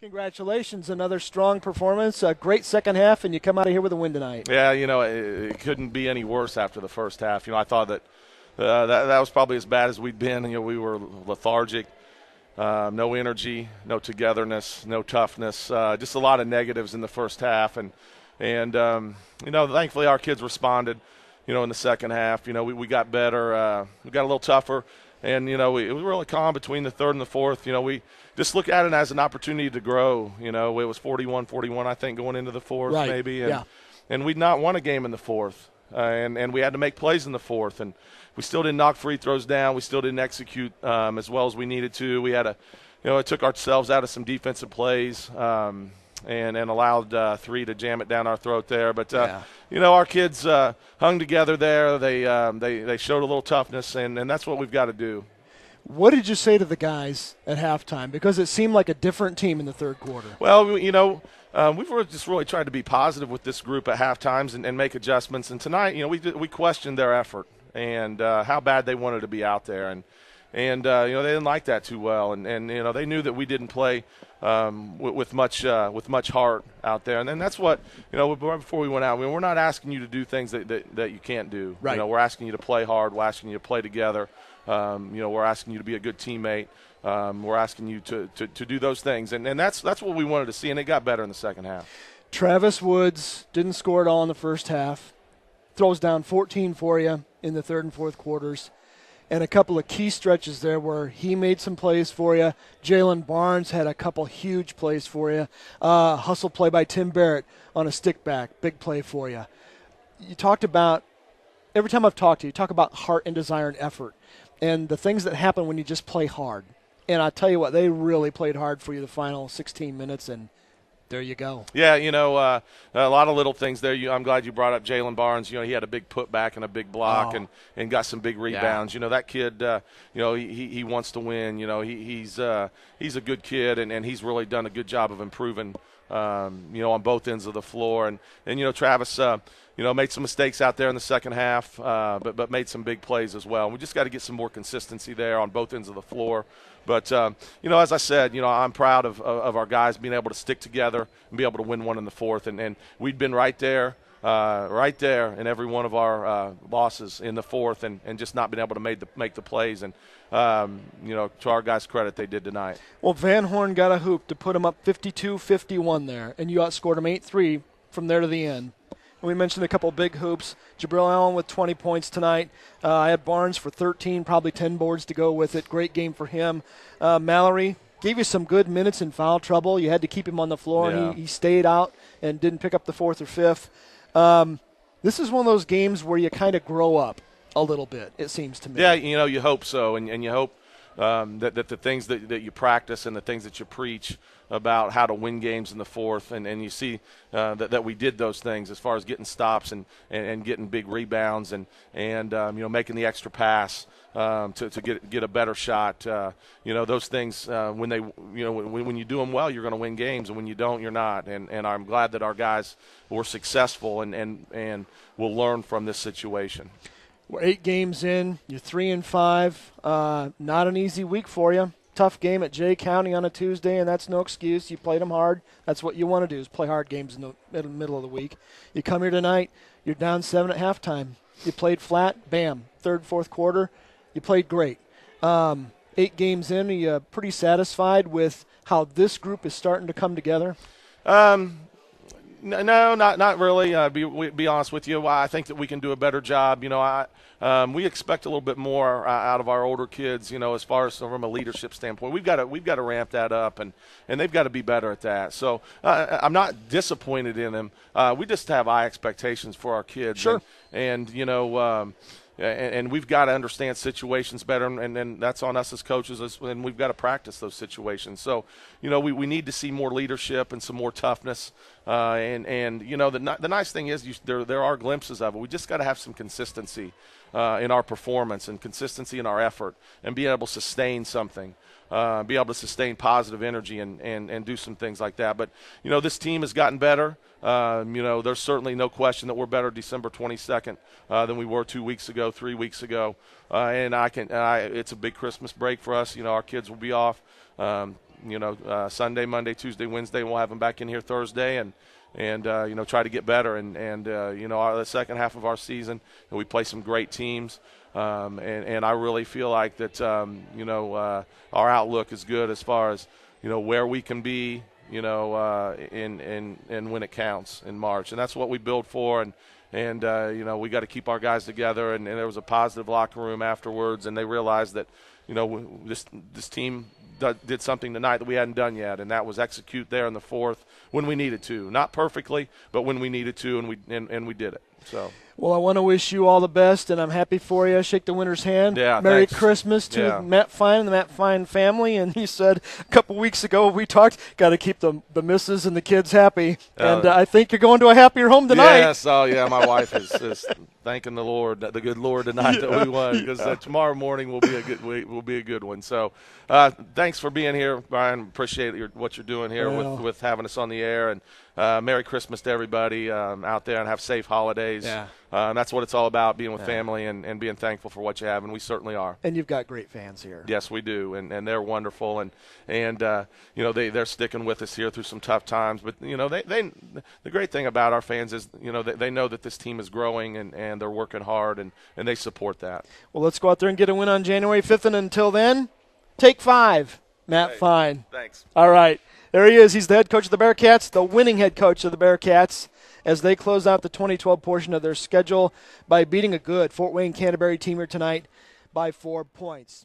Congratulations, another strong performance, a great second half, and you come out of here with a win tonight. Yeah, it couldn't be any worse after the first half. I thought that that was probably as bad as we'd been. We were lethargic, no energy, no togetherness, no toughness, just a lot of negatives in the first half. And thankfully our kids responded, in the second half. We got better, we got a little tougher. And, it was really calm between the third and the fourth. We just look at it as an opportunity to grow. It was 41-41, I think, going into the fourth maybe. And we'd not won a game in the fourth. And we had to make plays in the fourth. And we still didn't knock free throws down. We still didn't execute as well as we needed to. We had it took ourselves out of some defensive plays and allowed three to jam it down our throat there. But, our kids hung together there. They showed a little toughness, and that's what we've got to do. What did you say to the guys at halftime? Because it seemed like a different team in the third quarter. Well, we've just really tried to be positive with this group at halftimes and make adjustments. And tonight, we questioned their effort and how bad they wanted to be out there. And they didn't like that too well. And they knew that we didn't play with much heart out there. And then that's what, right before we went out, we're not asking you to do things that you can't do. Right. We're asking you to play hard. We're asking you to play together. We're asking you to be a good teammate. We're asking you to do those things. And that's what we wanted to see, and it got better in the second half. Travis Woods didn't score at all in the first half. Throws down 14 for you in the third and fourth quarters. And a couple of key stretches there where he made some plays for you. Jalen Barnes had a couple huge plays for you. Hustle play by Tim Barrett on a stick back, big play for you. You talked about, every time I've talked to you, talk about heart and desire and effort and the things that happen when you just play hard. And I tell you what, they really played hard for you the final 16 minutes, and there you go. Yeah, a lot of little things there. I'm glad you brought up Jalen Barnes. He had a big putback and a big block and got some big rebounds. Yeah. That kid, he wants to win. He's a good kid, and he's really done a good job of improving, on both ends of the floor. And Travis, made some mistakes out there in the second half, but made some big plays as well. We just got to get some more consistency there on both ends of the floor. But, as I said, I'm proud of our guys being able to stick together and be able to win one in the fourth. And we'd been right there in every one of our losses in the fourth and just not been able to make the plays. And, to our guys' credit, they did tonight. Well, Van Horn got a hoop to put them up 52-51 there, and you outscored them 8-3 from there to the end. We mentioned a couple of big hoops. Jabril Allen with 20 points tonight. I had Barnes for 13, probably 10 boards to go with it. Great game for him. Mallory gave you some good minutes in foul trouble. You had to keep him on the floor, and he stayed out and didn't pick up the fourth or fifth. This is one of those games where you kind of grow up a little bit, it seems to me. Yeah, you hope so, and you hope that the things that you practice and the things that you preach about how to win games in the fourth, and you see that we did those things as far as getting stops and getting big rebounds and making the extra pass to get a better shot. Those things when you do them well, you're going to win games, and when you don't, you're not. And I'm glad that our guys were successful and will learn from this situation. We're 8 games in. You're 3-5. Not an easy week for you. Tough game at Jay County on a Tuesday, and that's no excuse. You played them hard. That's what you want to do, is play hard games in the middle of the week. You come here tonight, you're down 7 at halftime. You played flat, bam, third, fourth quarter, you played great. 8 games in, are you pretty satisfied with how this group is starting to come together? No, not really. Be honest with you. I think that we can do a better job. We expect a little bit more out of our older kids. As far as from a leadership standpoint, we've got to ramp that up, and they've got to be better at that. So I'm not disappointed in them. We just have high expectations for our kids. Sure. And we've got to understand situations better, and that's on us as coaches, and we've got to practice those situations. So, we need to see more leadership and some more toughness. The nice thing is there are glimpses of it. We just got to have some consistency in our performance and consistency in our effort and be able to sustain something. Be able to sustain positive energy and do some things like that. But, this team has gotten better. There's certainly no question that we're better December 22nd than we were 2 weeks ago, 3 weeks ago. It's a big Christmas break for us. Our kids will be off. Sunday, Monday, Tuesday, Wednesday. We'll have them back in here Thursday and try to get better. And the second half of our season, we play some great teams. And I really feel like that, our outlook is good as far as, where we can be, and when it counts in March. And that's what we build for. And we got to keep our guys together. And there was a positive locker room afterwards, and they realized that, this team did something tonight that we hadn't done yet, and that was execute there in the fourth when we needed to. Not perfectly, but when we needed to, and we did it. So. Well, I want to wish you all the best, and I'm happy for you. Shake the winner's hand. Yeah, Merry thanks. Christmas to Matt Fine and the Matt Fine family. And he said a couple weeks ago we talked, got to keep the missus and the kids happy. And I think you're going to a happier home tonight. Yes, my wife is thanking the Lord, the good Lord tonight that we won, because tomorrow morning will be a good one. So thanks for being here, Brian. Appreciate what you're doing here with having us on the air. And Merry Christmas to everybody out there, and have safe holidays. Yeah. That's what it's all about, being with family and being thankful for what you have, and we certainly are. And you've got great fans here. Yes, we do, and they're wonderful, and they're sticking with us here through some tough times. But the great thing about our fans is they know that this team is growing, and they're working hard, and they support that. Well, let's go out there and get a win on January 5th, and until then, take 5, Matt Fine. Thanks. All right, there he is. He's the head coach of the Bearcats, the winning head coach of the Bearcats, as they close out the 2012 portion of their schedule by beating a good Fort Wayne Canterbury team here tonight by 4 points.